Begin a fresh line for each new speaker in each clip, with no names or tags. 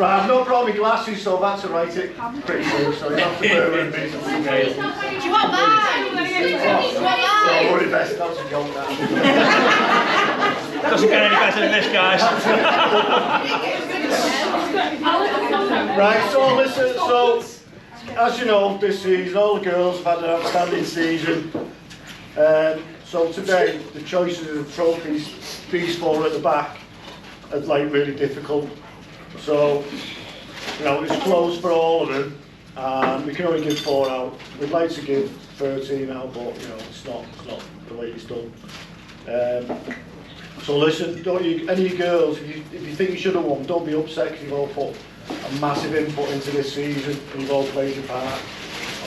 Right, I've not brought my glasses, so I've had to write it pretty soon, so you have to bear with me.
Do you want mine? Do you want mine?
Don't worry, best, that's a joke now.
Doesn't get any better than this, guys.
Right, so listen, so as you know, this season all the girls have had an outstanding season. So today the choices of the trophies, these four at the back, are like really difficult. So you know it's close for all of them, and we can only give 4 out. We'd like to give 13 out, but you know it's not the way it's done. So listen, don't you, any of you girls, if you think you should have won, don't be upset because you've all put a massive input into this season and you've all played your part.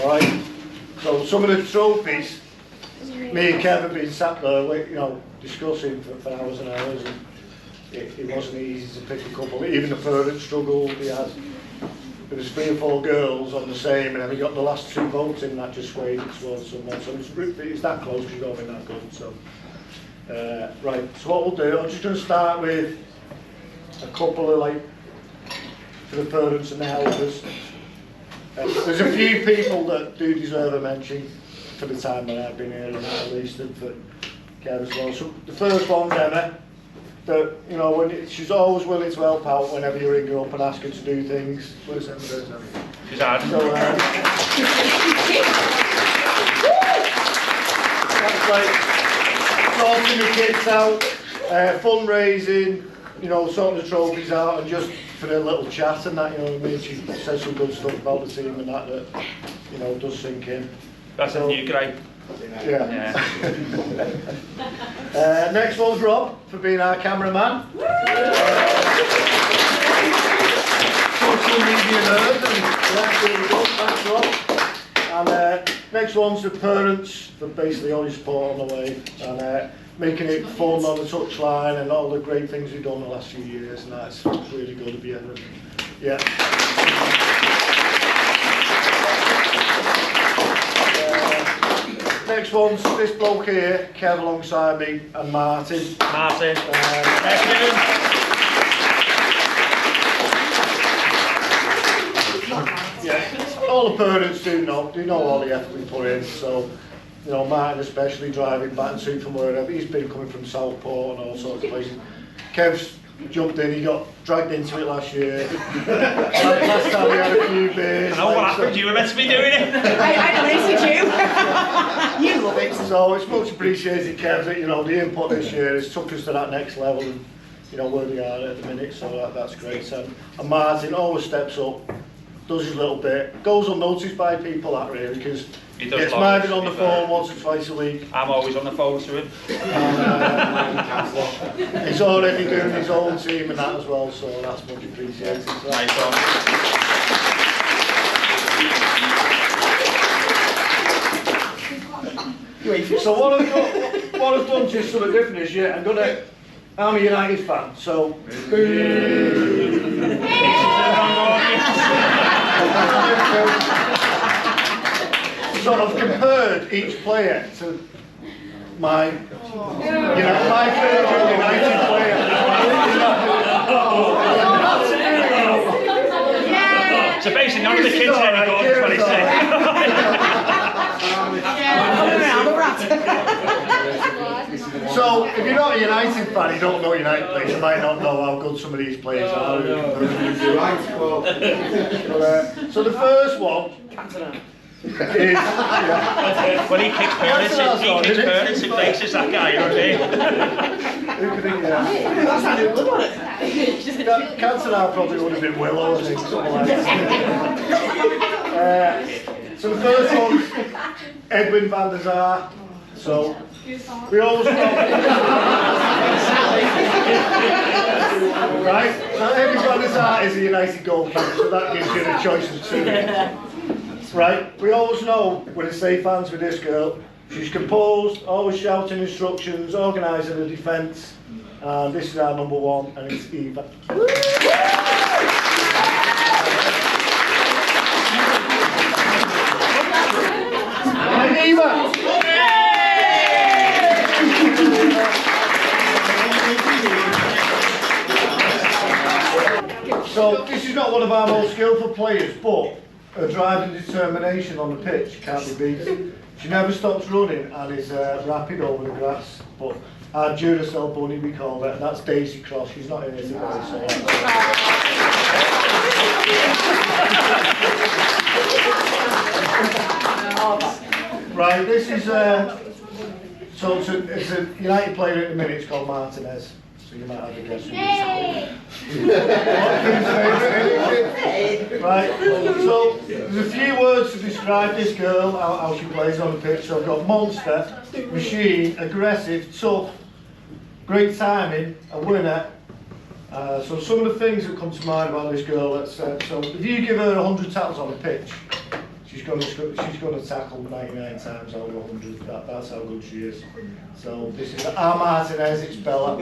Alright? So some of the trophies, me and Kev have been sat there, you know, discussing for hours and hours, and it wasn't easy to pick a couple. Even the parents struggled. There was 3 or 4 girls on the same, and then we got the last 2 votes in, that just swayed it towards someone. So it's that close because you've all been that good. So. Right, so what we'll do, I'm just going to start with a couple of like, for the parents and the helpers. There's a few people that do deserve a mention for the time that I've been here, and at least, and for Kev as well. So the first one's Emma, that, you know, she's always willing to help out whenever you ring her up and ask her to do things. Where's Emma?
She's hard.
So, that's like, sorting the kids out, fundraising, you know, sorting the trophies out, and just for a little chat and that, you know what I mean. She says some good stuff about the team and that you know, does sink in.
That's a new grade.
Yeah. Next one's Rob, for being our cameraman. Social media nerd, and that's really good. Thanks, Rob. And next one's the parents for basically all your support on the way, and making it fun on the touchline and all the great things we've done the last few years, and that's really good to be in. Yeah. Next one's this bloke here, Kev alongside me, and Martin.
Martin.
Yeah, all the parents do know all the effort we put in, so, you know, Martin especially driving back and suit from wherever, he's been coming from Southport and all sorts of places. Kev's jumped in, he got dragged into it last year. Last time we had a few beers.
I know what happened, you were meant to be doing it.
I noticed you. You love it.
So it's much appreciated, Kev, that, you know, the input this year has took us to that next level, and, you know, where we are at the minute, so that's great. And Martin always steps up, does his little bit, goes unnoticed by people, that really, because he gets Marvin on the phone once or twice a week.
I'm always on the phone to him.
He's already doing his own team and that as well, so that's much appreciated. So.
Nice one.
So what I've done just something different this year. I'm a United fan, so sort of compared each player to my, you know, my favourite United player.
So basically none of the kids ever got to 26.
So if you're not a United fan, you don't know United players, you might not know how good some of these players are. So the first one is,
Well, he kicks parents in faces, that guy, you know what I mean?
Cantona probably would have been Willow, I think, something like that. So the first one's Edwin van der Sar. So we always right? So Edwin van der Sar is a United goalkeeper, so that gives you the choice of 2. Right? We always know we're the safe hands with this girl. She's composed, always shouting instructions, organising the defence. And this is our number 1, and it's Eva. Right, Eva! So this is not one of our most skillful players, but her drive and determination on the pitch can't be beat. She never stops running and is rapid over the grass. But our Duracell bunny, we call it, and that's Daisy Cross. She's not here today, so. Right, this is so it's a United player at the minute. It's called Martinez. So you might have a guess. Right, so there's a few words to describe this girl, how she plays on the pitch. So I've got monster, machine, aggressive, tough, great timing, a winner. So some of the things that come to mind about this girl, so if you give her 100 tackles on the pitch, she's going to tackle 99 times out of 100. That's how good she is. So this is our Martinez, it's Bella.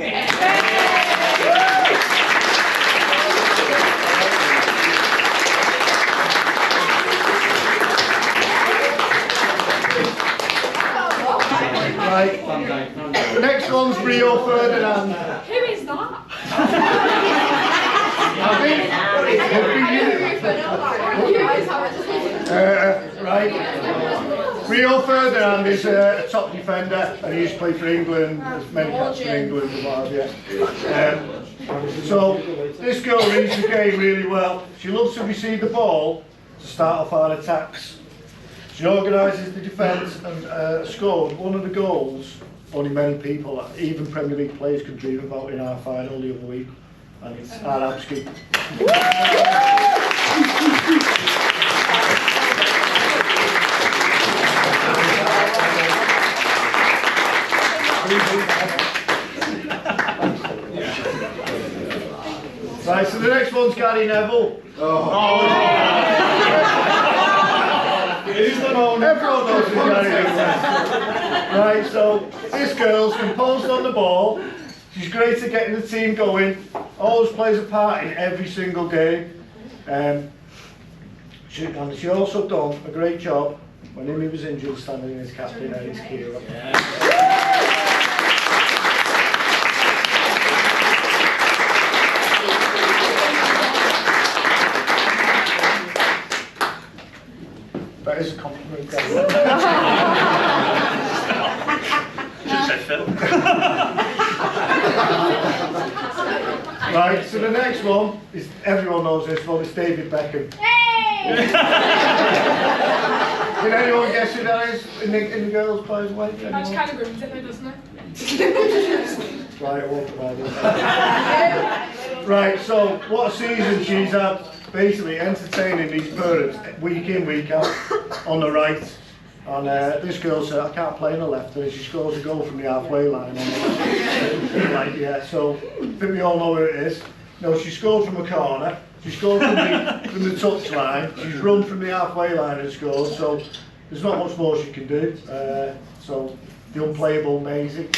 Right. The next one's Rio Ferdinand.
Who is that?
Right. Rio Ferdinand is a top defender and he used to play for England, there's many caps for England and what have you. So this girl reads the game really well. She loves to receive the ball to start off our attacks. She organises the defence and scored one of the goals only many people, even Premier League players, could dream about in our final the other week. And it's Arabski. Right, so the next one's Gary Neville. Everyone knows who Gary Neville is. Right, so this girl's composed on the ball. She's great at getting the team going. Always plays a part in every single game. And she also done a great job when he was injured, standing in his captain and his hero. That is a compliment.
Said Phil.
Right, so the next one is, everyone knows this one, it's David Beckham.
Hey!
Can anyone guess who that is in the girls' players' way?
That kind of ruins it, doesn't it?
Right, I won't provide it. Right, so what a season she's had, basically entertaining these parents week in, week out on the right. And this girl said, I can't play on the left, and she scores a goal from the halfway line on the left. Right, yeah, so I think we all know where it is. No, she scored from a corner, she scored from the touch line, she's run from the halfway line and scored, so there's not much more she can do. So the unplayable Maisie.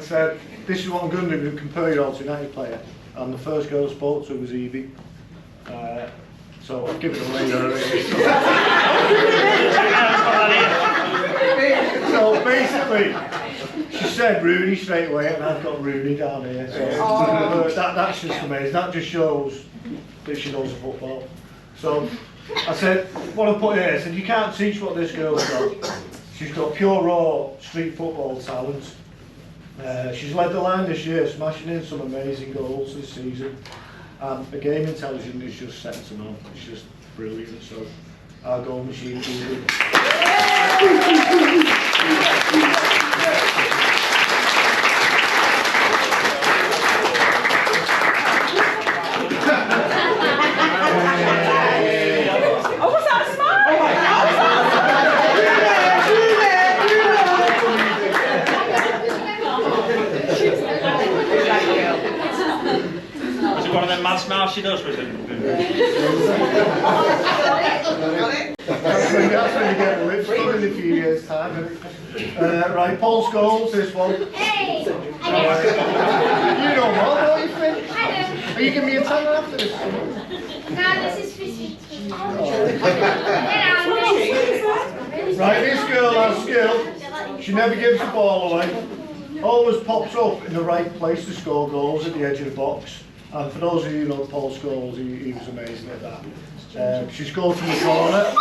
Said, this is what I'm going to do, compare you all to a United player. And the first girl I spoke to was Evie. So I'll give it away there. So basically, she said Rooney straight away, and I've got Rooney down here. So that's just amazing. That just shows that she knows the football. So I said, what I put here, I said, you can't teach what this girl's got. She's got pure raw street football talent. She's led the line this year, smashing in some amazing goals this season. And the game intelligence is just second to none. It's just brilliant. So our goal machine is good.
One of them mad smiles she does with it.
That's when you get the lips done in a few years' time. Right, Paul Scholes, this one.
Hey!
You know more, don't you think?
I
Are you giving me a tenner after this?
know. No, this is fishing.
Right, this girl has skill. She never gives the ball away. Always pops up in the right place to score goals at the edge of the box. And for those of you who know Paul Scholes, he was amazing at that. She scored from the corner,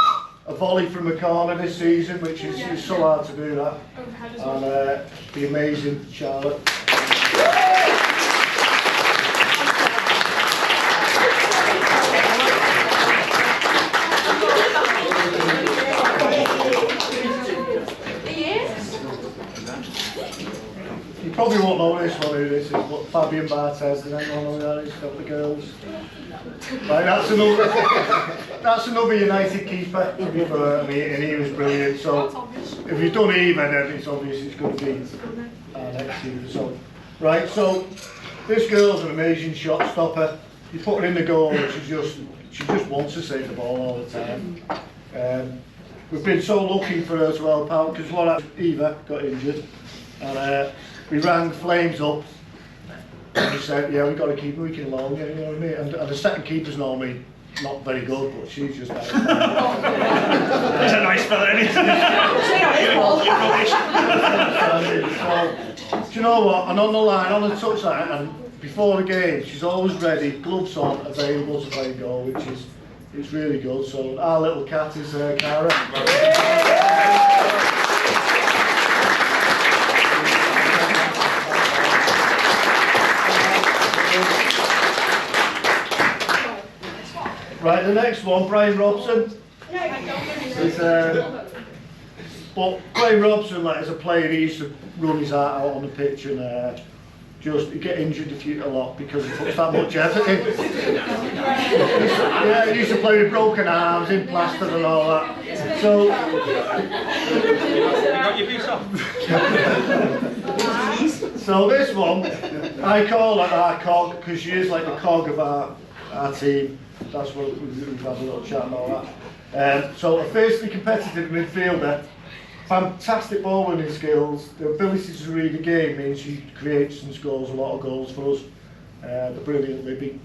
a volley from the corner this season, which is so hard to do that. And the amazing Charlotte. You probably won't know this one who this is, but Fabian Barthez, does anyone know who that is? Got the girls. Right, that's another United keeper, and he was brilliant. So if you've done either, then it's obvious it's going to be our next keeper. So, right, so this girl's an amazing shot stopper. You put her in the goal, and she just wants to save the ball all the time. We've been so lucky for her to help out because Eva got injured, and we rang Flames up. And he said, yeah, we've got to keep her, we can loan you, you know what I mean? And the second keeper's normally not very good, but she's just like... He's
a nice fella, isn't
he? Do you know what? And on the line, on the touchline, and before the game, she's always ready, gloves on, available to play goal, which is it's really good. So our little cat is Cara. Right, the next one, Brian Robson. But Brian Robson, like as a player, he used to run his heart out on the pitch and he'd get injured a lot because he puts that much effort in. Yeah, he used to play with broken arms, in plaster and all that. So,
you got your piece off.
So this one, I call her our cog because she is like the cog of our team. That's what we've had a little chat and all that. So a fiercely competitive midfielder, fantastic ball winning skills, the ability to read the game means she creates and scores a lot of goals for us. The brilliant Libby.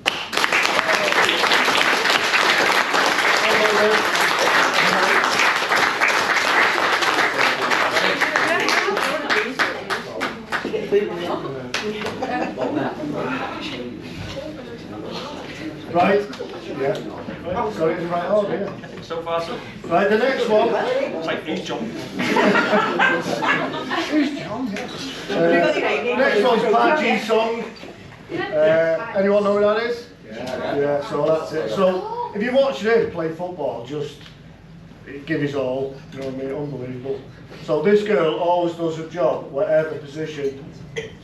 Right, yeah. Right. Got it in the right order, yeah.
So far, so.
Right, the next one.
It's like, who's John?
Who's John? Next one's Park Song. Anyone know who that is? Yeah, so that's it. So, if you watch him play football, just give his all, you know what I mean, unbelievable. So this girl always does her job, whatever position.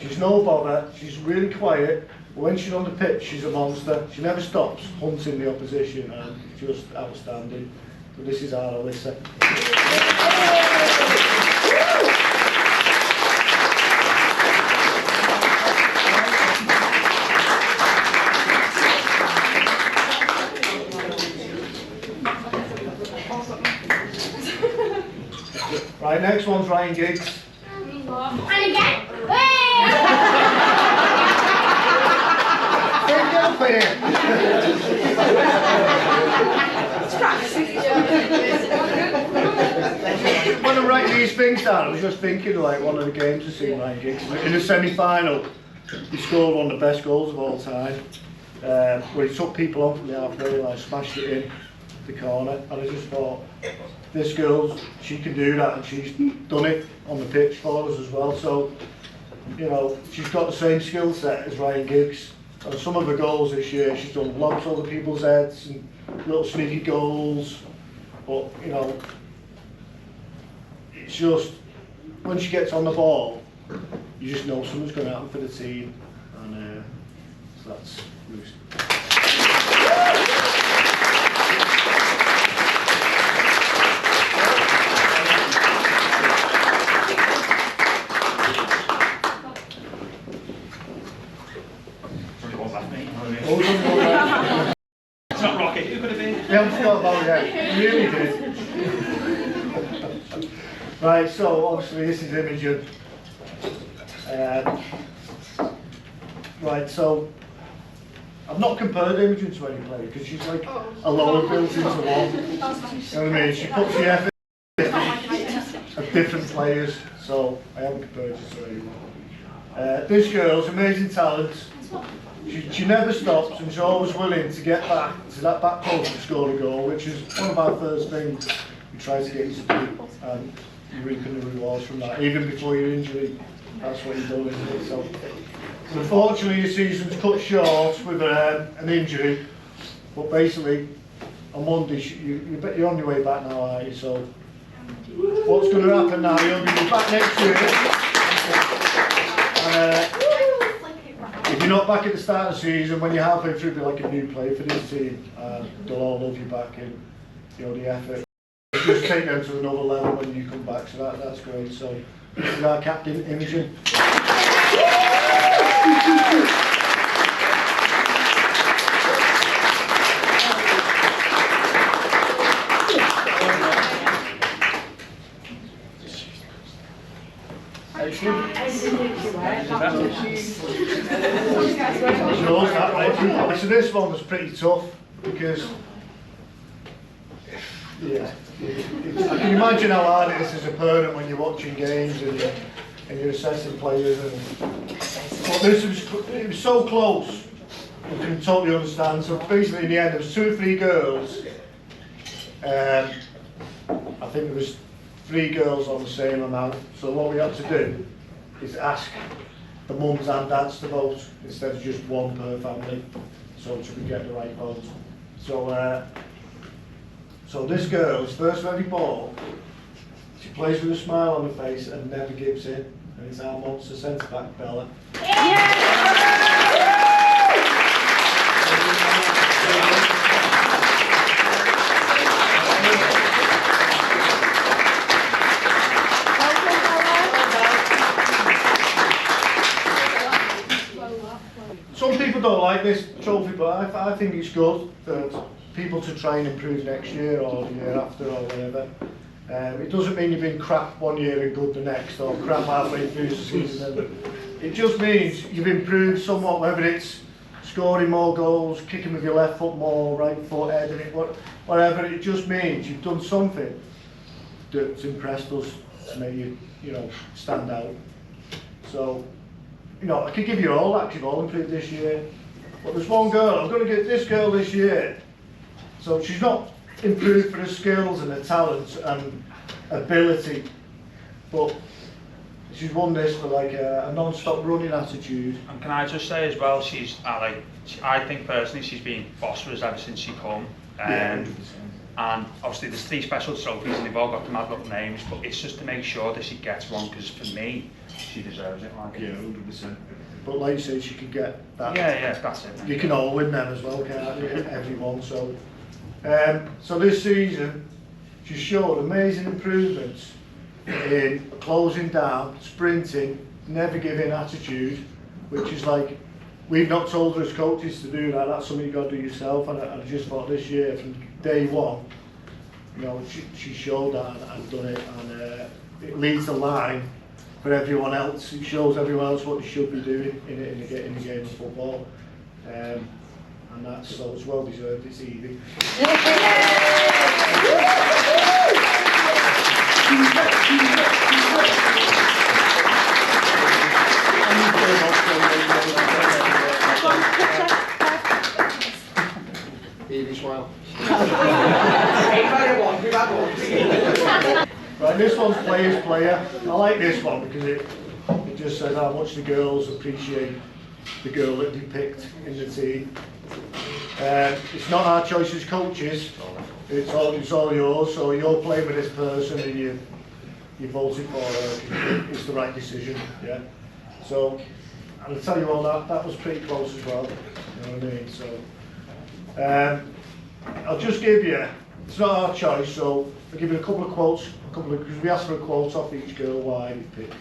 She's no bother, she's really quiet. When she's on the pitch, she's a monster. She never stops hunting the opposition, and just outstanding. So this is our Alyssa. Right, next one's Ryan Giggs.
And again.
When I'm writing these things down, I was just thinking like one of the games I've seen Ryan Giggs. In the semi-final, he scored one of the best goals of all time. Where he took people on from the halfway line, smashed it in the corner, and I just thought, this girl, she can do that, and she's done it on the pitch for us as well. So, you know, she's got the same skill set as Ryan Giggs. And some of the goals this year, she's done lobs over people's heads and little sneaky goals. But, you know, it's just, when she gets on the ball, you just know something's going to happen for the team. And so that's Ruth.
It's not Rocket, who could have been?
Yeah, I forgot about it, you really did. Right, so obviously this is Imogen. Right, so I've not compared Imogen to any player because she's like a lower built into one. You know what I mean? She puts the effort of different players, so I haven't compared her to anyone. This girl's amazing talent. She never stops and she's always willing to get back to that back post and score a goal, which is one of our first things we try to get you to do. And you're reaping the rewards from that, even before your injury. That's what you're doing, isn't it? So, unfortunately, your season's cut short with an injury, but basically, on Monday, you're on your way back now, aren't you? So, what's going to happen now? You'll be back next year. If you're not back at the start of the season, when you're halfway through, you'll be like a new player for this team. They'll all love you back in, you know, the effort. Just take them to another level when you come back, so that's great. So, this is our captain, Imogen. So this one was pretty tough because, yeah, I can imagine how hard it is as a parent when you're watching games and you're assessing players. But it was so close. I can totally understand. So basically, in the end, there was 2 or 3 girls. I think there was 3 girls on the same amount. So what we had to do is ask the mums and dads to vote instead of just one per family, so we get the right vote. So, so this girl's first ready ball, she plays with a smile on her face and never gives in, and it's our monster centre back, Bella. Some people don't like this trophy, but I think it's good for people to try and improve next year or the year after or whatever. It doesn't mean you've been crap one year and good the next, or crap halfway through the season. It just means you've improved somewhat, whether it's scoring more goals, kicking with your left foot more, right foot, heading it, whatever. It just means you've done something that's impressed us to make you, stand out. So, I could give you all that, you've all improved this year. But there's one girl, I'm going to get this girl this year. So she's not improved for her skills and her talents and ability, but she's won this for like a non-stop running attitude.
And can I just say as well, I think personally she's been boss for us ever since she come. And obviously there's 3 special trophies and they've all got the mad little names, but it's just to make sure that she gets one, because for me, she deserves it. Like.
Yeah, 100%. But like you say, she could get that.
Yeah, that's it.
You can all win them as well, can't you? Everyone. So, so this season, she showed amazing improvements in closing down, sprinting, never giving attitude, which is like, we've not told her as coaches to do that. That's something you've got to do yourself. And I just thought this year, from day one, she showed that and done it, and it leads the line for everyone else. It shows everyone else what they should be doing in the game of football, and that's so it's well deserved. It's easy.
Evie smile.
Right, this one's player's player. I like this one because it just says how much the girls appreciate the girl that they picked in the team. It's not our choice as coaches. It's all yours. So you're playing with this person and you voted for her. It's the right decision. Yeah. So I'll tell you all that was pretty close as well. You know what I mean? So I'll just give you. It's not our choice, so I'll give you a couple of quotes. Because we asked for a quote off each girl why we picked.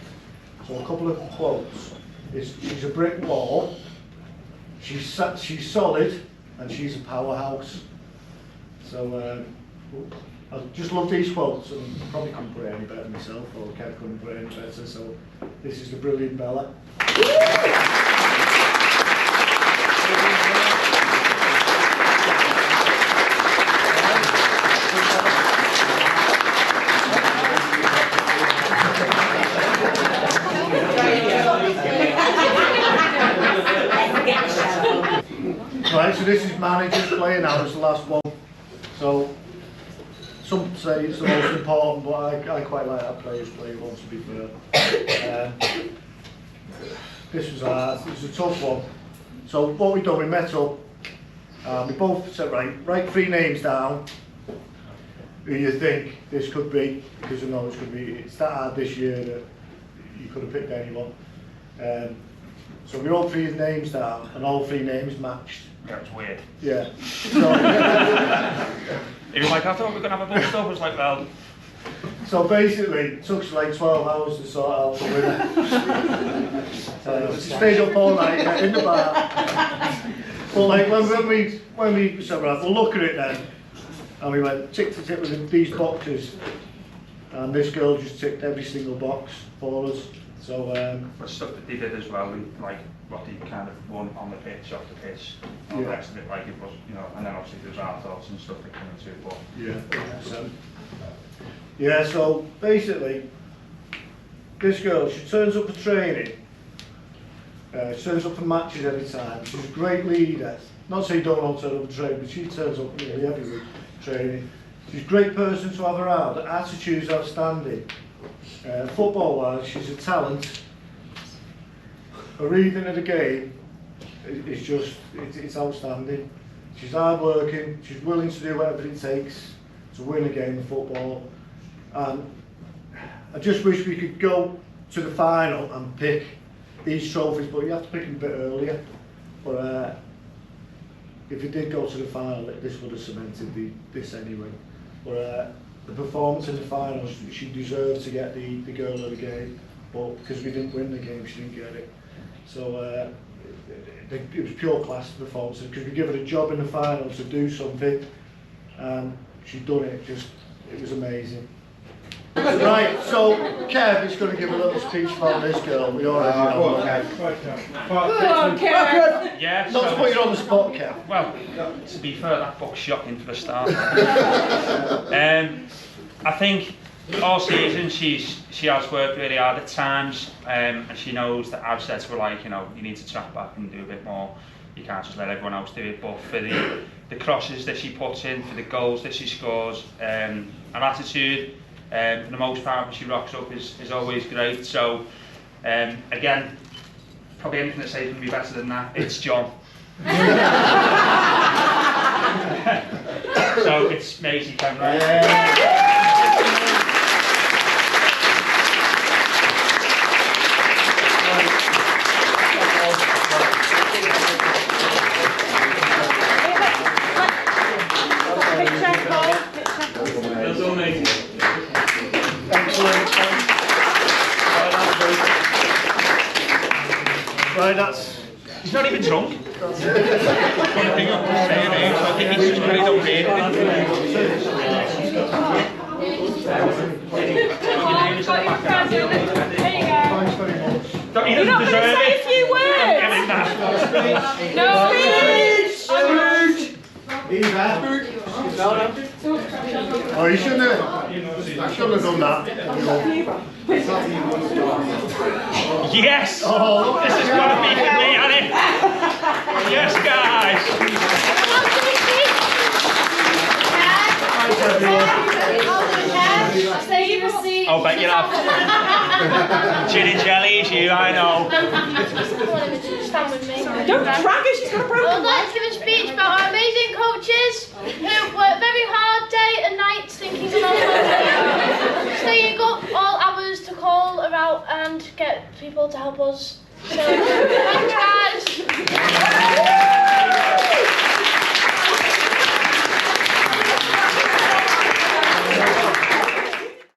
So a couple of quotes is: she's a brick wall, she's solid, and she's a powerhouse. So I just love these quotes, and I probably couldn't put it any better than myself, or Kev couldn't put it any better. So this is the brilliant Bella. managers playing now is the last one. So some say it's the most important, but I quite like that players play once, to be fair. This was hard. It was a tough one. So what we done, we met up. We both said, write 3 names down who you think this could be, because you know it's that hard this year that you could have picked anyone. So we wrote 3 names down, and all 3 names matched.
Yeah, it's weird.
Yeah. So,
He was like, I thought we were going to have a bus stop. I was like, well...
So basically, it took us like 12 hours to sort out the winner. Stayed up all night in the bar. But like when we said, right, we'll look at it then, and we went tick to tick with these boxes, and this girl just ticked every single box for us. So
the stuff that they did as well, like what they kind of won on the pitch, off the pitch, all the rest of it, like it was, you know, and then obviously there's art thoughts and stuff that come into it, but...
Yeah, so basically, this girl, she turns up for training, she turns up for matches every time, she's a great leader. Not saying don't all turn up for training, but she turns up nearly every week for training. She's a great person to have around, her attitude's outstanding. Football-wise, she's a talent. Her reading of the game is just, it's outstanding. She's hard-working, she's willing to do whatever it takes to win a game of football. And I just wish we could go to the final and pick these trophies, but you have to pick them a bit earlier. But if you did go to the final, this would have cemented this anyway. But the performance in the final, she deserved to get the girl of the game, but because we didn't win the game, she didn't get it. So it was pure class performance, because we give her a job in the final to do something, and she'd done it. It was amazing. Right, so Kev is going to give a little speech about this girl. We already know.
Go on, Kev.
Yeah,
Not to put you on the spot, Kev.
Well, to be fair, that book's shocking for the start. I think all season she has worked really hard at times, and she knows that I've said to her, like, you know, you need to track back and do a bit more. You can't just let everyone else do it. But for the crosses that she puts in, for the goals that she scores, her attitude, for the most part, when she rocks up is always great. So again, probably anything to say can be better than that. It's John. So it's Maisie Penrose. Yeah.
Right, that's...
He's not even drunk. One thing up to say, so I think he's just carried on reading it.
You're not going to say a few words? No speech!
Oh, you shouldn't have done that.
Yes!
Oh,
this is going to be for me, Annie. Yes, guys. I'll bet you have. Gin and jellies, you, I know.
Don't drag her, she's got a
I
broken
would like to give a speech about our amazing coaches who work very hard day and night thinking about us, staying up all hours to call her out and get people to help us. So, thanks guys.